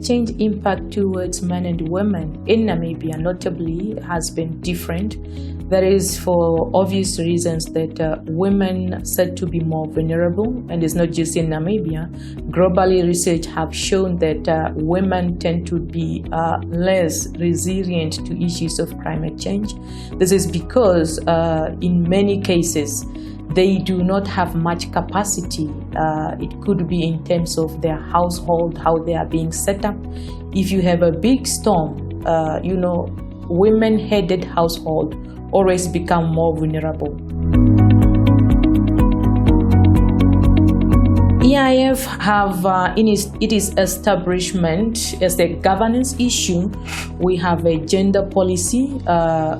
climate change impact towards men and women in Namibia notably has been different. That is for obvious reasons that women are said to be more vulnerable, and it's not just in Namibia. Globally, research have shown that women tend to be less resilient to issues of climate change. This is because in many cases, they do not have much capacity. It could be in terms of their household, how they are being set up. If you have a big storm, women-headed household always become more vulnerable. EIF have in its establishment as a governance issue, we have a gender policy,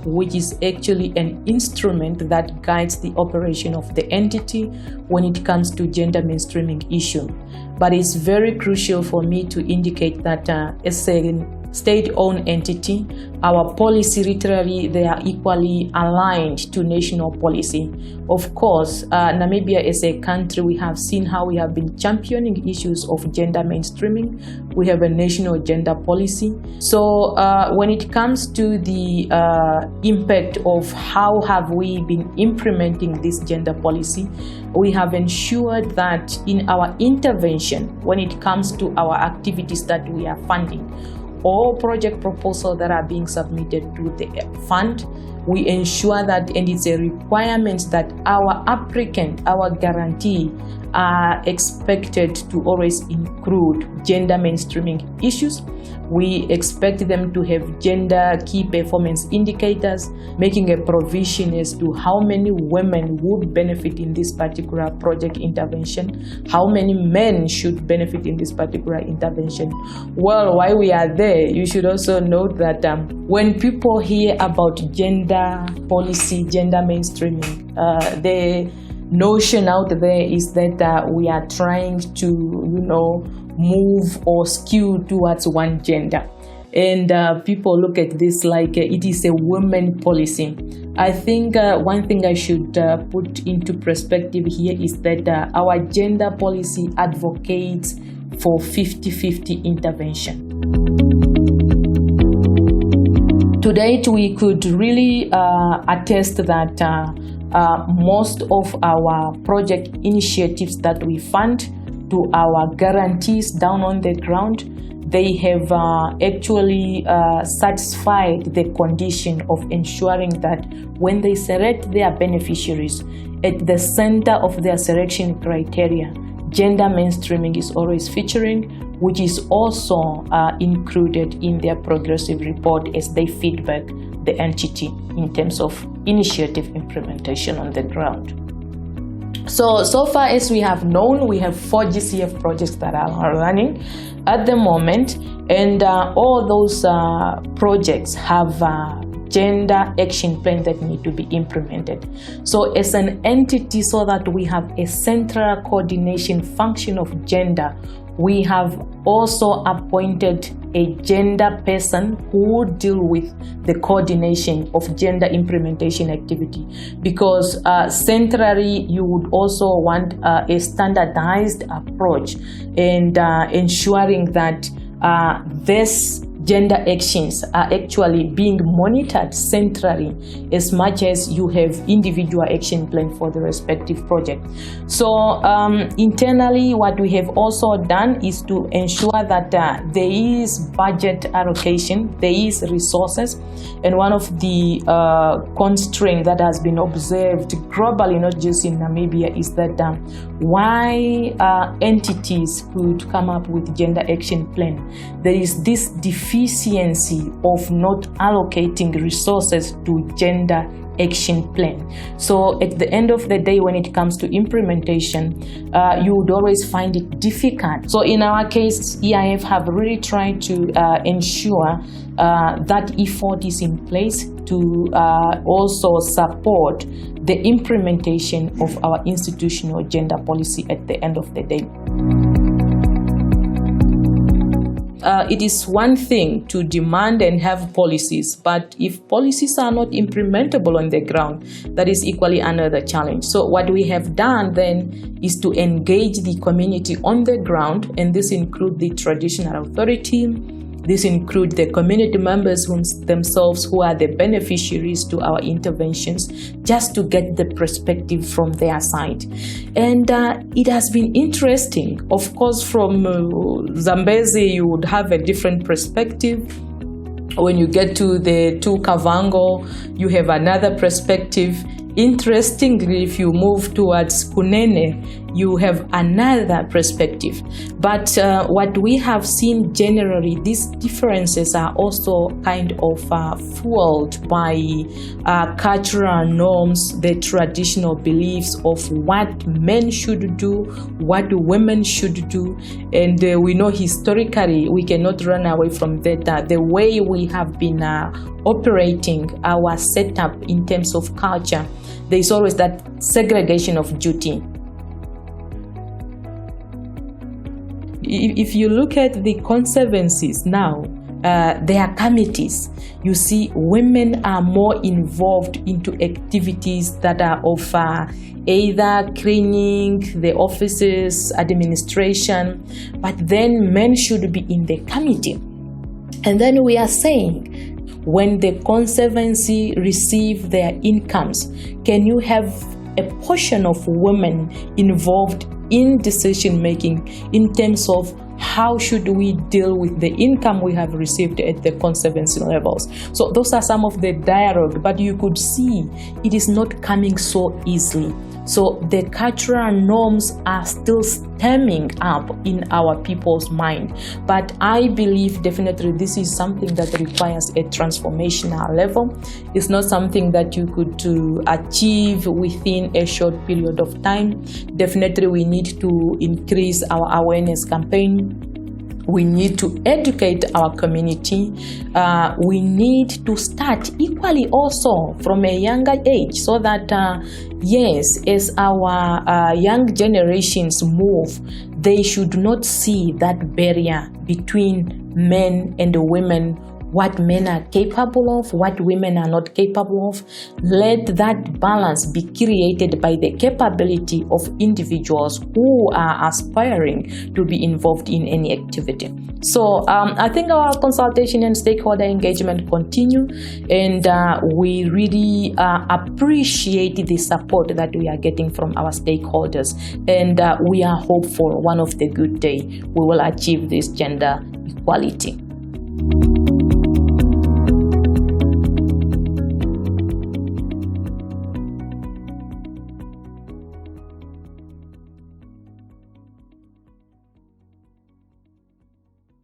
which is actually an instrument that guides the operation of the entity when it comes to gender mainstreaming issue. But it's very crucial for me to indicate that as a state-owned entity, our policy literally they are equally aligned to national policy. Of course, Namibia as a country, we have seen how we have been championing issues of gender mainstreaming. We have a national gender policy. So when it comes to the impact of how have we been implementing this gender policy, we have ensured that in our intervention, when it comes to our activities that we are funding, all project proposals that are being submitted to the fund, we ensure that, and it's a requirement that our applicant, our guarantee, are expected to always include gender mainstreaming issues. We expect them to have gender key performance indicators, making a provision as to how many women would benefit in this particular project intervention, how many men should benefit in this particular intervention. Well, while we are there, you should also note that when people hear about gender policy, gender mainstreaming, the notion out there is that we are trying to, move or skew towards one gender. And people look at this like it is a women policy. I think one thing I should put into perspective here is that our gender policy advocates for 50-50 intervention. To date, we could really attest that most of our project initiatives that we fund to our guarantees down on the ground, they have actually satisfied the condition of ensuring that when they select their beneficiaries, at the center of their selection criteria, gender mainstreaming is always featuring, which is also included in their progressive report as they feedback the entity in terms of initiative implementation on the ground. So far as we have known, we have 4 GCF projects that are running at the moment, and all those projects have gender action plan that need to be implemented. So as an entity, so that we have a central coordination function of gender, we have also appointed a gender person who would deal with the coordination of gender implementation activity, because centrally you would also want a standardized approach and ensuring that this gender actions are actually being monitored centrally as much as you have individual action plan for the respective project. So internally, what we have also done is to ensure that there is budget allocation, there is resources, and one of the constraints that has been observed globally, not just in Namibia, is that why entities could come up with gender action plan, there is this deficiency of not allocating resources to gender action plan. So at the end of the day, when it comes to implementation, you would always find it difficult. So in our case, EIF have really tried to ensure that effort is in place to also support the implementation of our institutional gender policy at the end of the day. it is one thing to demand and have policies, but if policies are not implementable on the ground, that is equally another challenge. So what we have done then is to engage the community on the ground, and this includes the traditional authority. This includes the community members themselves who are the beneficiaries to our interventions, just to get the perspective from their side. And it has been interesting. Of course, from Zambezi, you would have a different perspective. When you get to the Kavango, you have another perspective. Interestingly, if you move towards Kunene, you have another perspective. But what we have seen generally, these differences are also kind of fueled by cultural norms, the traditional beliefs of what men should do, what women should do. And we know historically, we cannot run away from that. The way we have been operating our setup in terms of culture, there is always that segregation of duty. If you look at the conservancies now, their committees, you see women are more involved into activities that are of either cleaning, the offices, administration, but then men should be in the committee. And then we are saying, when the conservancy receive their incomes, can you have a portion of women involved in decision making in terms of how should we deal with the income we have received at the conservancy levels? So those are some of the dialogue, but you could see it is not coming so easily. So the cultural norms are still stemming up in our people's mind. But I believe definitely this is something that requires a transformational level. It's not something that you could achieve within a short period of time. Definitely we need to increase our awareness campaign. We need to educate our community. We need to start equally also from a younger age, so that yes, as our young generations move, they should not see that barrier between men and women, what men are capable of, what women are not capable of. Let that balance be created by the capability of individuals who are aspiring to be involved in any activity. So I think our consultation and stakeholder engagement continue, and we really appreciate the support that we are getting from our stakeholders, and we are hopeful one of the good day we will achieve this gender equality.